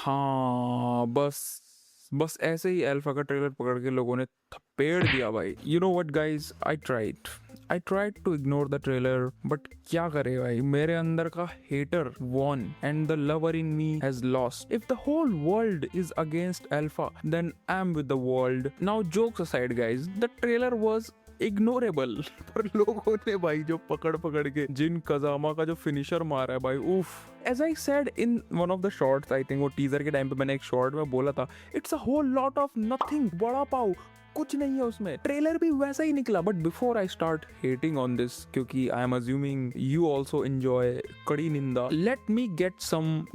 हाँ, बस ऐसे ही अल्फा का ट्रेलर पकड़ के लोगों ने थपेड़ दिया भाई। You know what guys, I tried to ignore the trailer, but क्या करे भाई, मेरे अंदर का hater won and the lover in me has lost. If the whole world is against Alpha, then I am with the world. Now jokes aside guys, the trailer was ignorable. पर लोगों ने भाई जो पकड़ पकड़ के जिन कजामा का जो फिनिशर मारा है भाई, उफ। As I said in one of the shorts, I think वो टीजर के टाइम पे मैंने एक शॉर्ट में बोला था, it's a whole lot of nothing, बड़ा पाव, कुछ नहीं है उसमें। ट्रेलर भी वैसा ही निकला। But before I start hating on this, क्योंकि I am assuming you also enjoy कड़ी निंदा, let me get some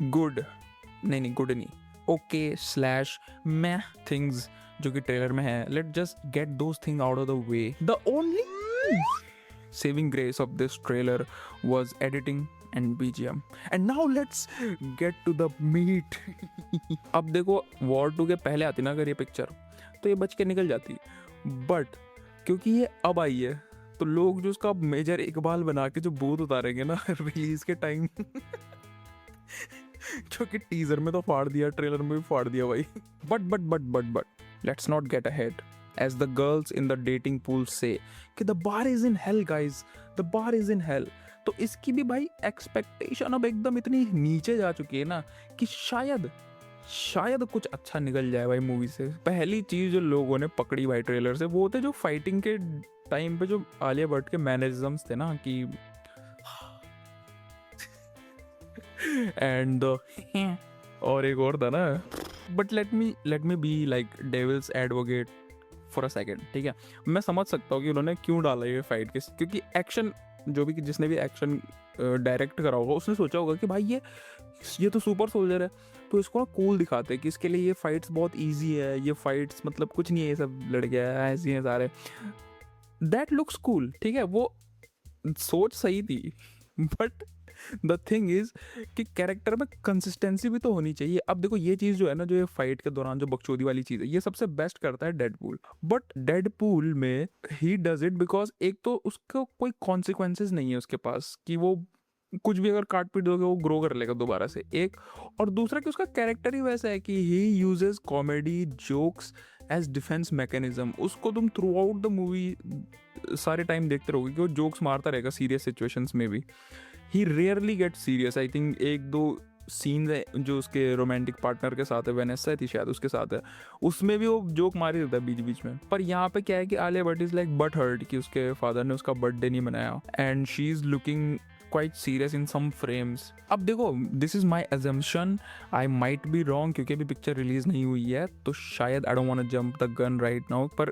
good, नहीं गुड नहीं, ओके स्लैश मैं थिंग्स जो कि ट्रेलर में है। Let just get those thing out of the way. The only saving grace of this trailer was editing and BGM. And now let's get to the meat. अब देखो, war 2 के पहले आती ना अगर ये पिक्चर, तो ये बच के निकल जाती, बट क्योंकि ये अब आई है, तो लोग जो उसका मेजर इकबाल बना के जो भूत उतारेंगे ना रिलीज के टाइम क्योंकि टीजर में तो फाड़ दिया, ट्रेलर में भी फाड़ दिया भाई। But let's not get ahead. As the girls in the dating pool say कि the bar is in hell guys, the bar is in hell। तो इसकी भी भाई एक्सपेक्टेशन अब एकदम इतनी नीचे जा चुकी है ना कि शायद कुछ अच्छा निकल जाए भाई मूवी से। पहली चीज जो लोगों ने पकड़ी भाई ट्रेलर से, वो थे जो फाइटिंग के टाइम पे जो आलिया भट्ट के मैनरिज्म्स थे ना कि एंड और एक और था ना। But let me be like devil's advocate for a second, ठीक है। मैं समझ सकता हूँ कि उन्होंने क्यों डाला ये फाइट के, क्योंकि एक्शन जो भी, जिसने भी एक्शन डायरेक्ट करा होगा उसने सोचा होगा कि भाई ये तो सुपर सोल्जर है, तो इसको ना कूल दिखाते हैं कि इसके लिए ये फाइट्स बहुत इजी है, ये फाइट्स मतलब कुछ नहीं है, ये सब लड़के ऐसे हैं सारे, दैट लुक्स कूल, ठीक है। वो सोच सही थी, बट द थिंग इज कि कैरेक्टर में कंसिस्टेंसी भी तो होनी चाहिए। अब देखो ये चीज़ जो है ना, जो ये फाइट के दौरान जो बकचोदी वाली चीज़ है, ये सबसे बेस्ट करता है डेडपूल। बट डेडपूल में ही डज इट बिकॉज एक तो उसका कोई कॉन्सिक्वेंसेज नहीं है उसके पास कि वो कुछ भी अगर काट पीट दोगे वो ग्रो कर लेगा दोबारा से, एक। और दूसरा कि उसका कैरेक्टर ही वैसा है कि he uses comedy jokes as defence mechanism. उसको तुम थ्रू आउट द मूवी सारे टाइम देखते रहोगे कि वो जोक्स मारता रहेगा सीरियस सिचुएशंस में भी। He rarely get serious. I think 1-2 scenes है जो उसके रोमांटिक पार्टनर के साथ है, वेनेसा थी शायद उसके साथ है, उसमें भी वो जोक मार ही देता है बीच बीच में। पर यहाँ पे क्या है कि Alia Bhatt is like but hurt कि उसके फादर ने उसका बर्थडे नहीं मनाया, and she is looking quite serious in some frames. अब देखो, this is my assumption, I might be wrong, क्योंकि अभी पिक्चर रिलीज नहीं हुई है, तो शायद I don't want to jump the gun right now. पर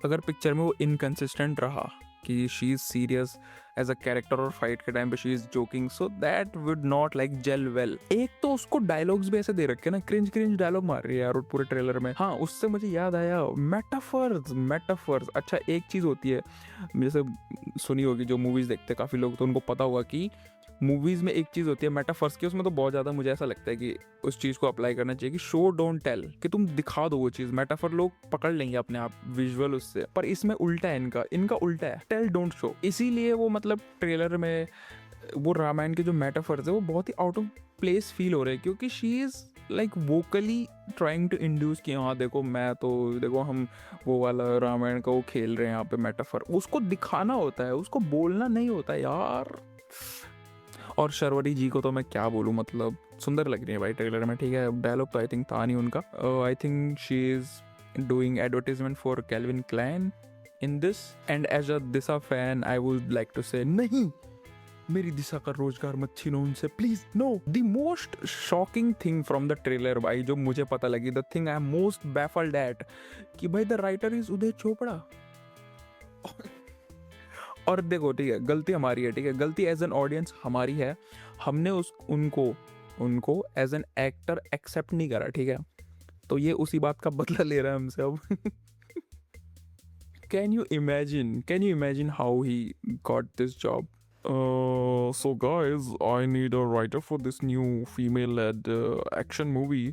अगर पिक्चर में वो इनकंसिस्टेंट रहा कि she is serious as a character और फाइट के टाइम पे she is joking, so that would not like gel well. एक तो उसको डायलॉग्स भी ऐसे दे रखे ना, क्रिंज डायलॉग मार रही है यार पूरे ट्रेलर में। हाँ, उससे मुझे याद आया मेटाफर्स। अच्छा, एक चीज होती है, जैसे सुनी होगी जो मूवीज देखते काफी लोग, तो उनको पता होगा कि मूवीज में एक चीज होती है मेटाफर्स की, उसमें तो बहुत ज्यादा मुझे ऐसा लगता है कि उस चीज को अप्लाई करना चाहिए कि शो डोंट टेल, कि तुम दिखा दो वो चीज, मेटाफर लोग पकड़ लेंगे अपने आप विजुअल उससे। पर इसमें उल्टा है, इनका उल्टा है, टेल डोंट शो। इसीलिए वो मतलब ट्रेलर में वो रामायण के जो मेटाफर्स है वो बहुत ही आउट ऑफ प्लेस फील हो रहे हैं, क्योंकि she is like vocally trying to induce कि हाँ देखो मैं तो देखो हम वो वाला रामायण का वो खेल रहे हैं यहाँ पे मेटाफर। उसको दिखाना होता है, उसको बोलना नहीं होता यार। और शर्वरी जी को तो मैं क्या बोलूँ, मतलब सुंदर लग रही है भाई ट्रेलर में, ठीक है। डायलॉग तो आई थिंक था नहीं उनका। I think she is doing advertisement for Calvin Klein in this, and as a Disha fan I would like to say नहीं, मेरी दिशा का रोजगार मत छीनो उनसे please, no. The most shocking thing from the trailer भाई जो मुझे पता लगी, the thing I am most baffled at, कि भाई the writer is Uday Chopra. और देखो, ठीक है, गलती हमारी है, ठीक है, गलती एज एन ऑडियंस हमारी है, हमने उनको एज एन एक्टर एक्सेप्ट नहीं करा, ठीक है। तो ये उसी बात का बदला ले रहा है हमसे अब। Can you imagine how he got this job? So guys, I need a writer for this new female-led action movie.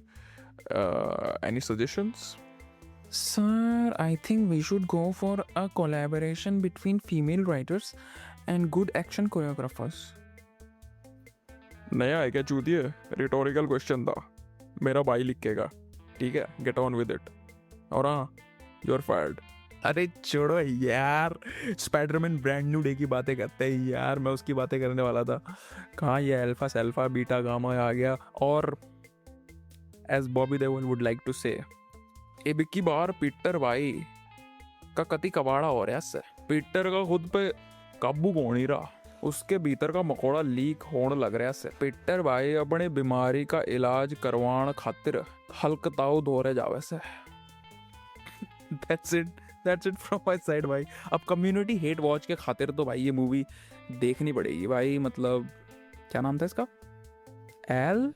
Any suggestions? Sir, I think we should go for a collaboration between female writers and good action choreographers. नया है क्या चूतिए? Rhetorical question था, मेरा भाई लिखेगा, ठीक है, get on with it. और हाँ, यू आर फायर्ड। अरे छोड़ो यार, स्पाइडरमैन ब्रांड न्यू डे की बातें करते हैं यार, मैं उसकी बातें करने वाला था। कहाँ ये अल्फा सेल्फा बीटा गामा आ गया। और as Bobby Deol would like to say, ए बिक्की बार पीटर भाई का कति कबाड़ा हो रहा है। पीटर का खुद पे काबू कौन ही रहा, उसके भीतर का मकोड़ा लीक होने लग रहा है। पीटर भाई अपने बीमारी का इलाज करवाण खातिर हलकताऊ दौरे जावे से। That's it from my side भाई। अब कम्युनिटी हेट वॉच के खातिर तो भाई ये मूवी देखनी पड़ेगी भाई। मतलब क्या नाम था इसका, एल